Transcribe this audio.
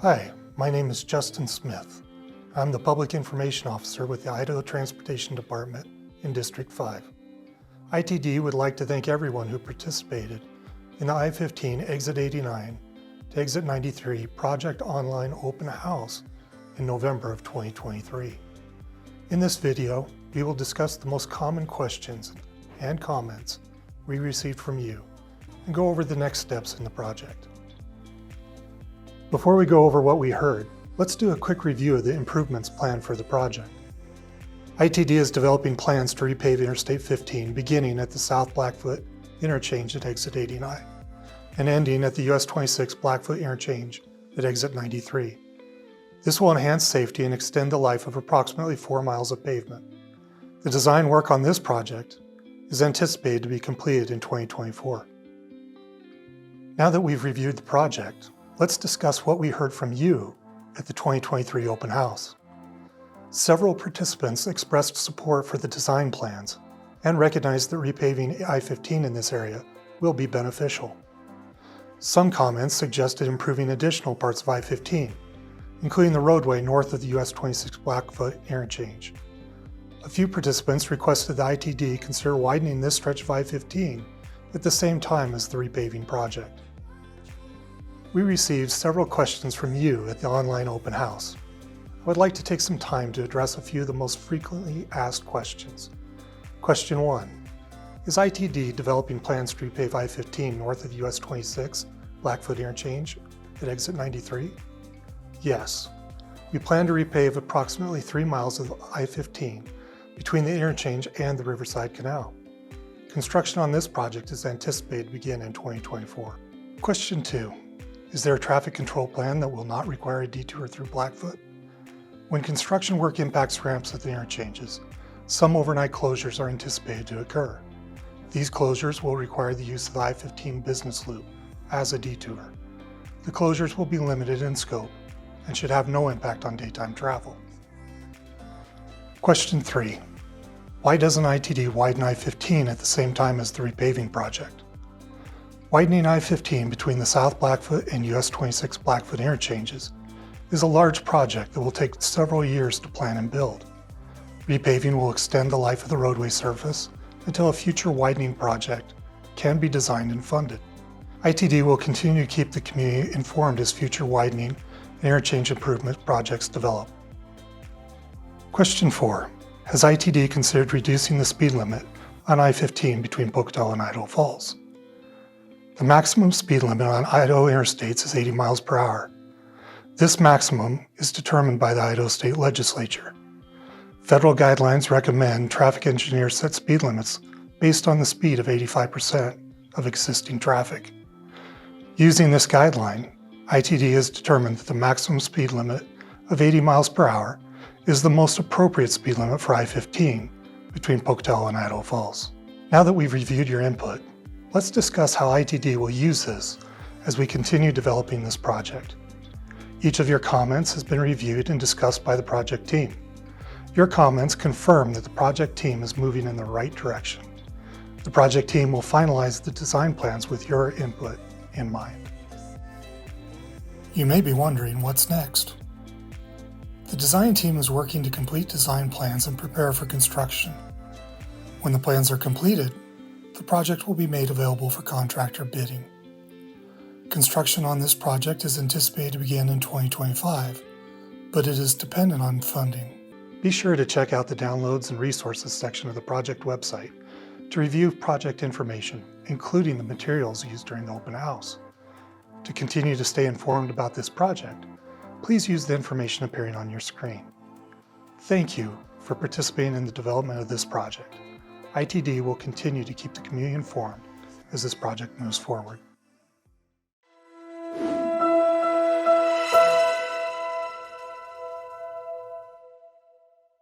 Hi, my name is Justin Smith. I'm the Public Information Officer with the Idaho Transportation Department in District 5. ITD would like to thank everyone who participated in the I-15 Exit 89 to Exit 93 Project Online Open House in November of 2023. In this video, we will discuss the most common questions and comments we received from you and go over the next steps in the project. Before we go over what we heard, let's do a quick review of the improvements planned for the project. ITD is developing plans to repave Interstate 15 beginning at the South Blackfoot interchange at Exit 89 and ending at the US 26 Blackfoot interchange at Exit 93. This will enhance safety and extend the life of approximately 4 miles of pavement. The design work on this project is anticipated to be completed in 2024. Now that we've reviewed the project, let's discuss what we heard from you at the 2023 Open House. Several participants expressed support for the design plans and recognized that repaving I-15 in this area will be beneficial. Some comments suggested improving additional parts of I-15, including the roadway north of the US 26 Blackfoot interchange. A few participants requested the ITD consider widening this stretch of I-15 at the same time as the repaving project. We received several questions from you at the online open house. I would like to take some time to address a few of the most frequently asked questions. Question 1. Is ITD developing plans to repave I-15 north of US 26 Blackfoot interchange at Exit 93? Yes. We plan to repave approximately 3 miles of I-15 between the interchange and the Riverside Canal. Construction on this project is anticipated to begin in 2024. Question 2. Is there a traffic control plan that will not require a detour through Blackfoot? When construction work impacts ramps at the interchanges, some overnight closures are anticipated to occur. These closures will require the use of the I-15 business loop as a detour. The closures will be limited in scope and should have no impact on daytime travel. Question 3. Why doesn't ITD widen I-15 at the same time as the repaving project? Widening I-15 between the South Blackfoot and US 26 Blackfoot interchanges is a large project that will take several years to plan and build. Repaving will extend the life of the roadway surface until a future widening project can be designed and funded. ITD will continue to keep the community informed as future widening and interchange improvement projects develop. Question 4. Has ITD considered reducing the speed limit on I-15 between Pocatello and Idaho Falls? The maximum speed limit on Idaho interstates is 80 miles per hour. This maximum is determined by the Idaho State Legislature. Federal guidelines recommend traffic engineers set speed limits based on the speed of 85% of existing traffic. Using this guideline, ITD has determined that the maximum speed limit of 80 miles per hour is the most appropriate speed limit for I-15 between Pocatello and Idaho Falls. Now that we've reviewed your input, let's discuss how ITD will use this as we continue developing this project. Each of your comments has been reviewed and discussed by the project team. Your comments confirm that the project team is moving in the right direction. The project team will finalize the design plans with your input in mind. You may be wondering what's next. The design team is working to complete design plans and prepare for construction. When the plans are completed, the project will be made available for contractor bidding. Construction on this project is anticipated to begin in 2025, but it is dependent on funding. Be sure to check out the Downloads and Resources section of the project website to review project information, including the materials used during the open house. To continue to stay informed about this project, please use the information appearing on your screen. Thank you for participating in the development of this project. ITD will continue to keep the community informed as this project moves forward.